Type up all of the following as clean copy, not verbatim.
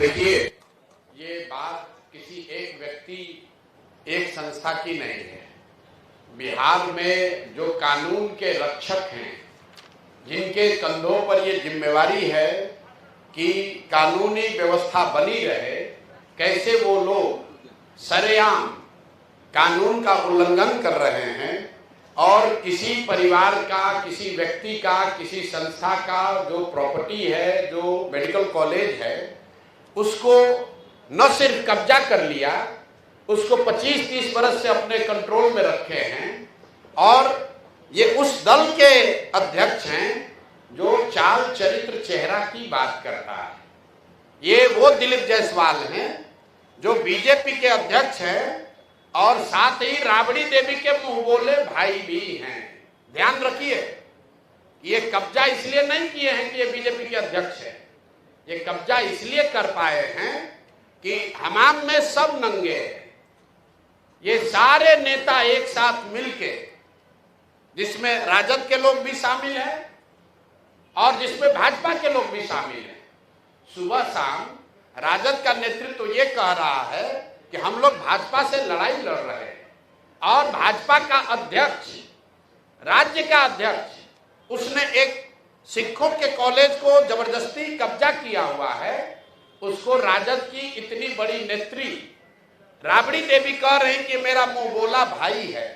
देखिए, ये बात किसी एक व्यक्ति, एक संस्था की नहीं है। बिहार में जो कानून के रक्षक हैं, जिनके कंधों पर ये जिम्मेवारी है कि कानूनी व्यवस्था बनी रहे, कैसे वो लोग सरेआम कानून का उल्लंघन कर रहे हैं और किसी परिवार का, किसी व्यक्ति का, किसी संस्था का जो प्रॉपर्टी है, जो मेडिकल कॉलेज है, उसको न सिर्फ कब्जा कर लिया, उसको 25-30 बरस से अपने कंट्रोल में रखे हैं। और ये उस दल के अध्यक्ष हैं जो चाल चरित्र चेहरा की बात करता है। ये वो दिलीप जायसवाल हैं जो बीजेपी के अध्यक्ष हैं और साथ ही राबड़ी देवी के मुंह बोले भाई भी हैं। ध्यान रखिए, ये कब्जा इसलिए नहीं किए हैं कि ये बीजेपी के अध्यक्ष है। ये कब्जा इसलिए कर पाए हैं कि हमाम में सब नंगे हैं। ये सारे नेता एक साथ मिलके, जिसमें राजद के लोग भी शामिल हैं और जिसमें भाजपा के लोग भी शामिल हैं, सुबह शाम राजद का नेतृत्व ये कह रहा है कि हम लोग भाजपा से लड़ाई लड़ रहे हैं और भाजपा का अध्यक्ष, राज्य का अध्यक्ष, उसने एक सिखों के कॉलेज को जबरदस्ती कब्जा किया हुआ है। उसको राजद की इतनी बड़ी नेत्री राबड़ी देवी कह रही कि मेरा मुंह बोला भाई है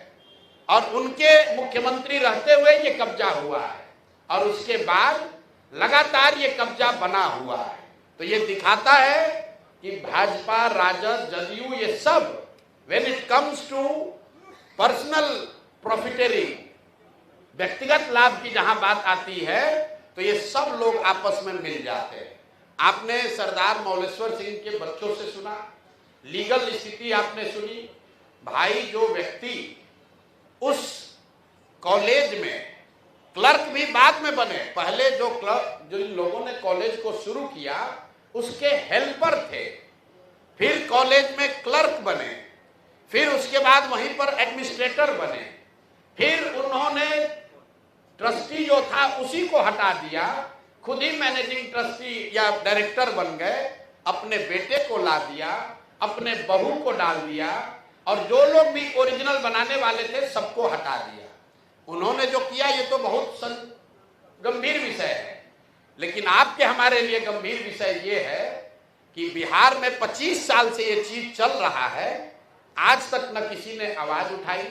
और उनके मुख्यमंत्री रहते हुए ये कब्जा हुआ है और उसके बाद लगातार ये कब्जा बना हुआ है। तो ये दिखाता है कि भाजपा, राजद, जदयू, ये सब when it comes to personal profiteering, व्यक्तिगत लाभ की जहां बात आती है तो ये सब लोग आपस में मिल जाते हैं। आपने सरदार मौलेश्वर सिंह के बच्चों से सुना, लीगल स्थिति आपने सुनी। भाई, जो व्यक्ति उस कॉलेज में क्लर्क भी बाद में बने, पहले जो इन लोगों ने कॉलेज को शुरू किया उसके हेल्पर थे, फिर कॉलेज में क्लर्क बने, फिर उसके बाद वहीं पर एडमिनिस्ट्रेटर बने, फिर उन्होंने ट्रस्टी जो था उसी को हटा दिया, खुद ही मैनेजिंग ट्रस्टी या डायरेक्टर बन गए, अपने बेटे को ला दिया, अपने बहू को डाल दिया और जो लोग भी ओरिजिनल बनाने वाले थे सबको हटा दिया। उन्होंने जो किया ये तो बहुत गंभीर विषय है, लेकिन आपके हमारे लिए गंभीर विषय ये है कि बिहार में 25 साल से ये चीज चल रहा है, आज तक न किसी ने आवाज उठाई,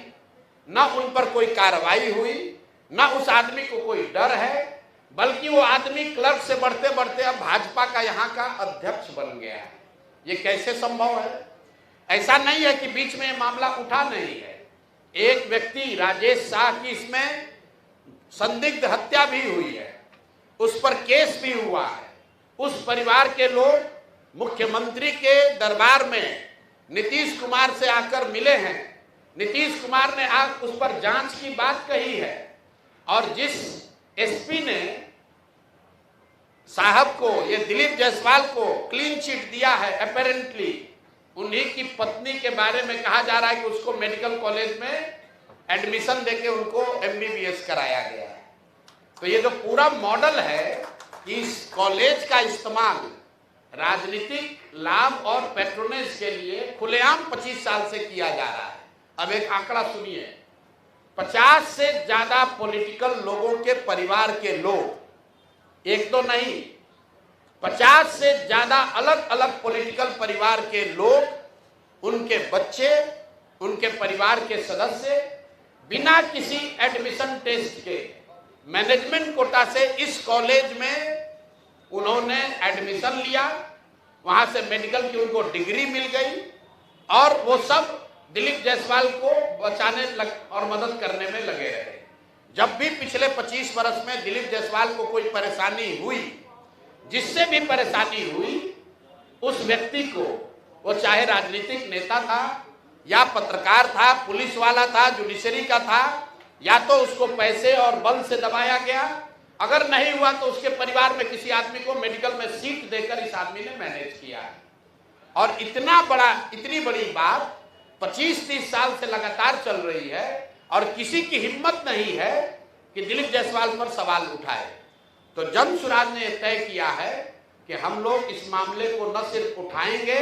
न उन पर कोई कार्रवाई हुई, न उस आदमी को कोई डर है, बल्कि वो आदमी क्लर्क से बढ़ते बढ़ते अब भाजपा का यहाँ का अध्यक्ष बन गया है। ये कैसे संभव है? ऐसा नहीं है कि बीच में मामला उठा नहीं है। एक व्यक्ति राजेश शाह की इसमें संदिग्ध हत्या भी हुई है, उस पर केस भी हुआ है। उस परिवार के लोग मुख्यमंत्री के दरबार में नीतीश कुमार से आकर मिले हैं। नीतीश कुमार ने उस पर जांच की बात कही है और जिस एसपी ने साहब को, ये दिलीप जायसवाल को क्लीन चिट दिया है, अपेरेंटली उन्हीं की पत्नी के बारे में कहा जा रहा है कि उसको मेडिकल कॉलेज में एडमिशन देके उनको MBBS कराया गया है। तो ये जो पूरा मॉडल है कि इस कॉलेज का इस्तेमाल राजनीतिक लाभ और पैट्रोनेज के लिए खुलेआम 25 साल से किया जा रहा है। अब एक आंकड़ा सुनिए, 50 से ज्यादा पॉलिटिकल लोगों के परिवार के लोग, एक तो नहीं, 50 से ज्यादा अलग अलग पॉलिटिकल परिवार के लोग, उनके बच्चे, उनके परिवार के सदस्य बिना किसी एडमिशन टेस्ट के मैनेजमेंट कोटा से इस कॉलेज में उन्होंने एडमिशन लिया, वहां से मेडिकल की उनको डिग्री मिल गई और वो सब दिलीप जायसवाल को बचाने और मदद करने में लगे रहे। जब भी पिछले 25 वर्ष में दिलीप जायसवाल को कोई परेशानी हुई, जिससे भी परेशानी हुई, उस व्यक्ति को, वो चाहे राजनीतिक नेता था या पत्रकार था, पुलिस वाला था, जुडिशरी का था, या तो उसको पैसे और बल से दबाया गया, अगर नहीं हुआ तो उसके परिवार में किसी आदमी को मेडिकल में सीट देकर इस आदमी ने मैनेज किया। और इतनी बड़ी बात 25-30 साल से लगातार चल रही है और किसी की हिम्मत नहीं है कि दिलीप जायसवाल पर सवाल उठाए। तो जन सुराज ने तय किया है कि हम लोग इस मामले को न सिर्फ उठाएंगे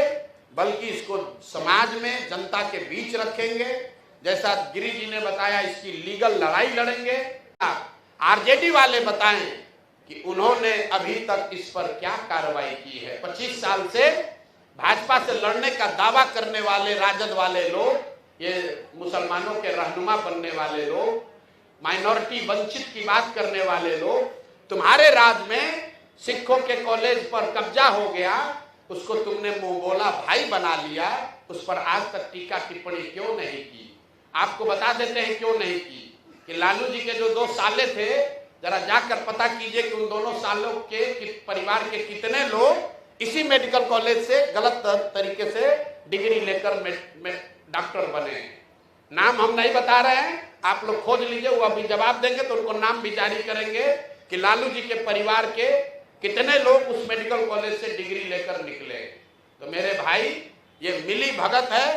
बल्कि इसको समाज में जनता के बीच रखेंगे। जैसा गिरी जी ने बताया, इसकी लीगल लड़ाई लड़ेंगे। आरजेडी वाले बताएं कि उन्होंने अभी तक इस पर क्या कार्रवाई की है। 25 साल से भाजपा से लड़ने का दावा करने वाले राजद वाले लोग, ये मुसलमानों के रहनुमा बनने वाले लोग, माइनॉरिटी वंचित की बात करने वाले लोग, तुम्हारे राज में सिखों के कॉलेज पर कब्जा हो गया, उसको तुमने मुंह बोला भाई बना लिया, उस पर आज तक टीका टिप्पणी क्यों नहीं की? आपको बता देते हैं क्यों नहीं की कि लालू जी के जो 2 साले थे, जरा जाकर पता कीजिए कि उन दोनों सालों के परिवार के कितने लोग इसी मेडिकल कॉलेज से गलत तरीके से डिग्री लेकर डॉक्टर बने। नाम हम नहीं बता रहे हैं, आप लोग खोज लीजिए, वो अभी जवाब देंगे तो उनको नाम भी जारी करेंगे कि लालू जी के परिवार के कितने लोग उस मेडिकल कॉलेज से डिग्री लेकर निकले। तो मेरे भाई, ये मिली भगत है,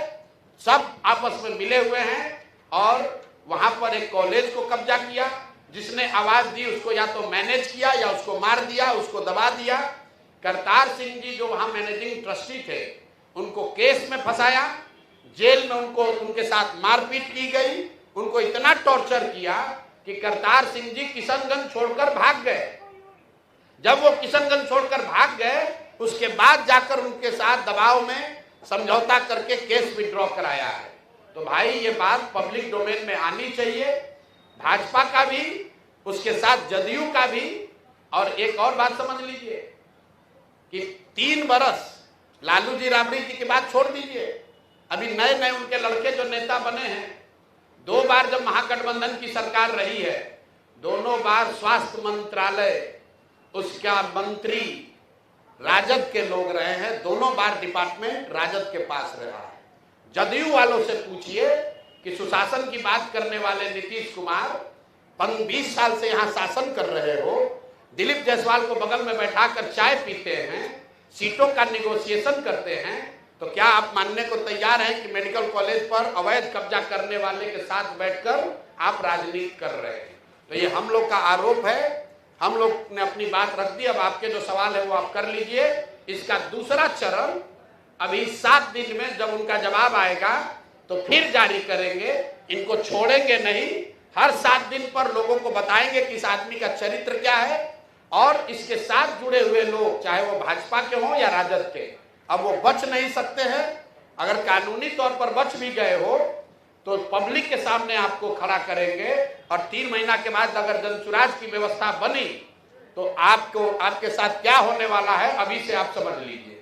सब आपस में मिले हुए हैं और वहां पर एक कॉलेज को कब्जा किया। जिसने आवाज दी उसको या तो मैनेज किया या उसको मार दिया, उसको दबा दिया। करतार सिंह जी जो वहां मैनेजिंग ट्रस्टी थे, उनको केस में फंसाया, जेल में उनको उनके साथ मारपीट की गई, उनको इतना टॉर्चर किया कि करतार सिंह जी किशनगंज छोड़कर भाग गए। जब वो किशनगंज छोड़कर भाग गए, उसके बाद जाकर उनके साथ दबाव में समझौता करके केस विड्रॉ कराया है। तो भाई, ये बात पब्लिक डोमेन में आनी चाहिए, भाजपा का भी, उसके साथ जदयू का भी। और एक और बात समझ लीजिए कि 3 बरस लालू जी राबड़ी जी की बात छोड़ दीजिए, अभी नए नए उनके लड़के जो नेता बने हैं, 2 बार जब महागठबंधन की सरकार रही है, दोनों बार स्वास्थ्य मंत्रालय उसका मंत्री राजद के लोग रहे हैं, दोनों बार डिपार्टमेंट राजद के पास रहा है। जदयू वालों से पूछिए कि सुशासन की बात करने वाले नीतीश कुमार 20 साल से यहाँ शासन कर रहे हो, दिलीप जायसवाल को बगल में बैठाकर चाय पीते हैं, सीटों का निगोशिएशन करते हैं, तो क्या आप मानने को तैयार हैं कि मेडिकल कॉलेज पर अवैध कब्जा करने वाले के साथ बैठकर आप राजनीति कर रहे हैं? तो ये हम लोग का आरोप है, हम लोग ने अपनी बात रख दी। अब आपके जो सवाल है वो आप कर लीजिए। इसका दूसरा चरण अभी 7 दिन में जब उनका जवाब आएगा तो फिर जारी करेंगे। इनको छोड़ेंगे नहीं, हर 7 दिन पर लोगों को बताएंगे कि इस आदमी का चरित्र क्या है। और इसके साथ जुड़े हुए लोग, चाहे वो भाजपा के हों या राजद के, अब वो बच नहीं सकते हैं। अगर कानूनी तौर पर बच भी गए हो तो पब्लिक के सामने आपको खड़ा करेंगे और 3 महीना के बाद अगर जनसुराज की व्यवस्था बनी तो आपको, आपके साथ क्या होने वाला है अभी से आप समझ लीजिए।